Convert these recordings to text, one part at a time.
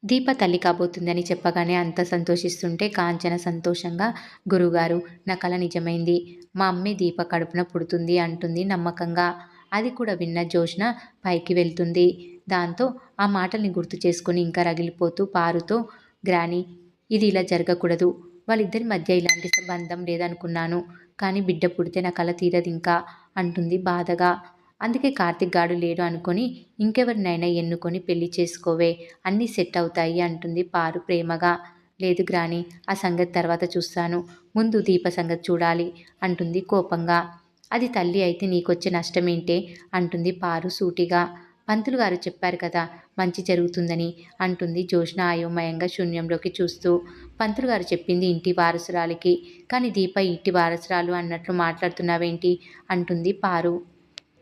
దీప తల్లి కాబోతుందని చెప్పగానే అంత సంతోషిస్తుంటే కాంచన సంతోషంగా, గురువుగారు నా కల నిజమైంది. మా అమ్మే దీప కడుపున పుడుతుంది అంటుంది నమ్మకంగా. అది కూడా విన్న జ్యోత్స్న పైకి వెళ్తుంది. దాంతో ఆ మాటల్ని గుర్తు చేసుకుని ఇంకా రగిలిపోతూ పారుతో, గ్రాని ఇది ఇలా జరగకూడదు. వాళ్ళిద్దరి మధ్య ఇలాంటి బంధం లేదనుకున్నాను. కానీ బిడ్డ పుడితే నా కల తీరదింకా అంటుంది బాధగా. అందుకే కార్తీక్ గాడు లేడు అనుకొని ఇంకెవరినైనా ఎన్నుకొని పెళ్లి చేసుకోవే, అన్నీ సెట్ అవుతాయి అంటుంది పారు ప్రేమగా. లేదు గ్రాని, ఆ సంగతి తర్వాత చూస్తాను. ముందు దీప సంగతి చూడాలి అంటుంది కోపంగా. అది తల్లి అయితే నీకొచ్చే నష్టమేంటే అంటుంది పారు సూటిగా. పంతులు గారు చెప్పారు కదా మంచి జరుగుతుందని అంటుంది జ్యోత్స్న అయోమయంగా శూన్యంలోకి చూస్తూ. పంతులు గారు చెప్పింది ఇంటి వారసురాలికి, కానీ దీప ఇంటి వారసురాలు అన్నట్లు మాట్లాడుతున్నావేంటి అంటుంది పారు.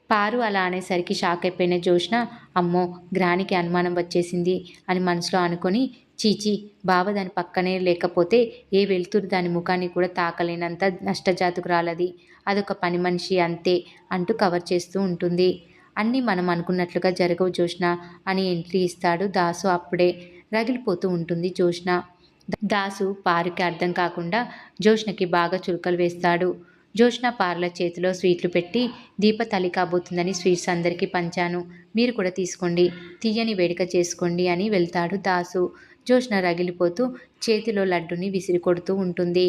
పారు అలా అనేసరికి షాక్ అయిపోయిన జ్యోత్స్న, అమ్మో గ్రానికి అనుమానం వచ్చేసింది అని మనసులో అనుకొని, చీచీ బావ దాని పక్కనే లేకపోతే ఏ వెలుతురు దాని ముఖాన్ని కూడా తాకలేనంత నష్టజాతకురాలది. అదొక పని మనిషి అంతే అంటూ కవర్ చేస్తూ ఉంటుంది. అన్నీ మనం అనుకున్నట్లుగా జరగవు జ్యోత్స్న అని ఎంట్రీ ఇస్తాడు దాసు. అప్పుడే రగిలిపోతూ ఉంటుంది జ్యోత్స్న. దాసు పారుకి అర్థం కాకుండా జ్యోత్స్నకి బాగా చురుకలు వేస్తాడు. జ్యోత్స్న పార్ల చేతిలో స్వీట్లు పెట్టి, దీప తల్లి కాబోతుందని స్వీట్స్ అందరికీ పంచాను, మీరు కూడా తీసుకోండి, తీయని వేడుక చేసుకోండి అని వెళ్తాడు దాసు. జ్యోత్స్న రగిలిపోతూ చేతిలో లడ్డుని విసిరి కొడుతూ ఉంటుంది.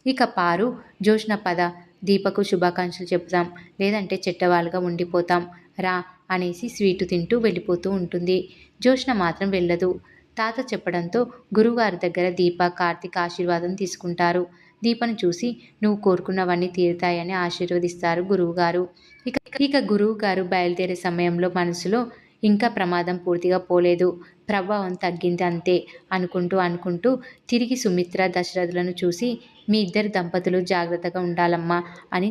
ఇక పారు, జ్యోత్స్న పద, దీపకు శుభాకాంక్షలు చెప్తాం, లేదంటే చెట్టవాళ్ళుగా ఉండిపోతాం రా అనేసి స్వీటు తింటూ వెళ్ళిపోతూ ఉంటుంది. జ్యోత్స్న మాత్రం వెళ్ళదు. తాత చెప్పడంతో గురువుగారి దగ్గర దీప, కార్తీక్ ఆశీర్వాదం తీసుకుంటారు. దీపను చూసి నువ్వు కోరుకున్నవన్నీ తీరుతాయని ఆశీర్వదిస్తారు గురువుగారు. ఇక ఇక గురువుగారు బయలుదేరే సమయంలో మనసులో ఇంకా ప్రమాదం పూర్తిగా పోలేదు, ప్రభావం తగ్గింది అంతే అనుకుంటూ తిరిగి సుమిత్ర, దశరథులను చూసి మీ ఇద్దరు దంపతులు జాగ్రత్తగా ఉండాలమ్మా అని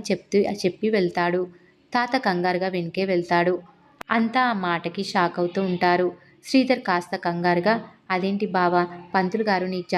చెప్పి వెళ్తాడు. తాత కంగారుగా వెనుకే వెళ్తాడు. అంతా ఆ మాటకి షాక్ అవుతూ ఉంటారు. శ్రీధర్ కాస్త కంగారుగా, అదేంటి బావా, పంతులు గారు నీకు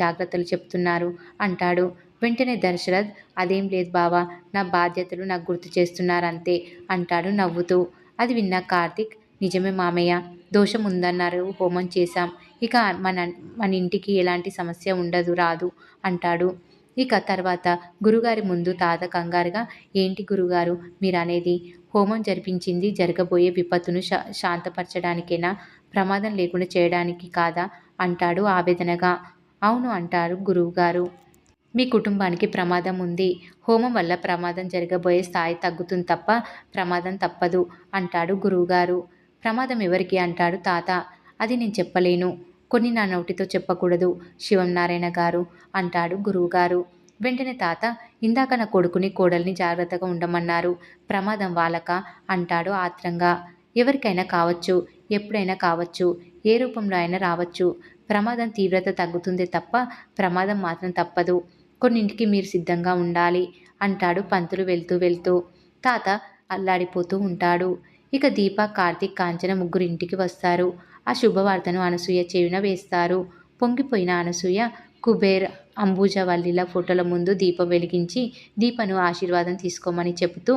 జాగ్రత్తలు చెప్తున్నారు అంటాడు. వెంటనే దశరథ్, అదేం లేదు బావా, నా బాధ్యతలు నాకు గుర్తు చేస్తున్నారంతే అంటాడు నవ్వుతూ. అది విన్న కార్తీక్, నిజమే మామయ్య, దోషం ఉందన్నారు, హోమం చేశాం, ఇక మన మన ఇంటికి ఎలాంటి సమస్య ఉండదు రాదు అంటాడు. ఇక తర్వాత గురుగారి ముందు తాత కంగారుగా, ఏంటి గురుగారు మీరనేది, హోమం జరిపించింది జరగబోయే విపత్తును శాంతపరచడానికేనా, ప్రమాదం లేకుండా చేయడానికి కాదా అంటాడు ఆవేదనగా. అవును అంటారు గురువుగారు. మీ కుటుంబానికి ప్రమాదం ఉంది, హోమం వల్ల ప్రమాదం జరగబోయే స్థాయి తగ్గుతుంది తప్ప ప్రమాదం తప్పదు అంటాడు గురువుగారు. ప్రమాదం ఎవరికి అంటాడు తాత. అది నేను చెప్పలేను, కొన్ని నా నోటితో చెప్పకూడదు శివనారాయణ గారు అంటాడు గురువుగారు. వెంటనే తాత, ఇందాక నా కొడుకుని కోడల్ని జాగ్రత్తగా ఉండమన్నారు, ప్రమాదం వాళ్ళకా అంటాడు ఆత్రంగా. ఎవరికైనా కావచ్చు, ఎప్పుడైనా కావచ్చు, ఏ రూపంలో అయినా రావచ్చు, ప్రమాదం తీవ్రత తగ్గుతుందే తప్ప ప్రమాదం మాత్రం తప్పదు, కొన్నింటికి మీరు సిద్ధంగా ఉండాలి అంటాడు పంతులు వెళ్తూ. తాత అల్లాడిపోతూ ఉంటాడు. ఇక దీప, కార్తీక్, కాంచన ముగ్గురు ఇంటికి వస్తారు. ఆ శుభవార్తను అనసూయ చెవిన వేస్తారు. పొంగిపోయిన అనసూయ కుబేర్, అంబుజవల్లిల ఫోటోల ముందు దీపం వెలిగించి దీపను ఆశీర్వాదం తీసుకోమని చెబుతూ,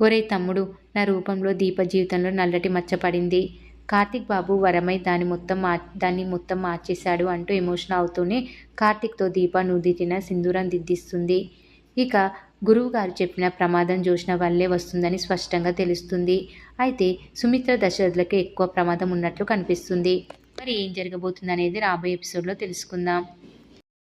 ఒరేయ్ తమ్ముడు, నా రూపంలో దీప జీవితంలో నల్లటి మచ్చ పడింది, కార్తీక్ బాబు వరమై దాన్ని మొత్తం మార్చేశాడు అంటూ ఎమోషనల్ అవుతూనే కార్తీక్తో దీప నుదిటిన సింధూరం దిద్దిస్తుంది. ఇక గురువుగారు చెప్పిన ప్రమాదం జ్యోత్స్న వల్లే వస్తుందని స్పష్టంగా తెలుస్తుంది. అయితే సుమిత్ర, దశరథులకి ఎక్కువ ప్రమాదం ఉన్నట్లు కనిపిస్తుంది. మరి ఏం జరగబోతుంది అనేది రాబోయే ఎపిసోడ్లో తెలుసుకుందాం.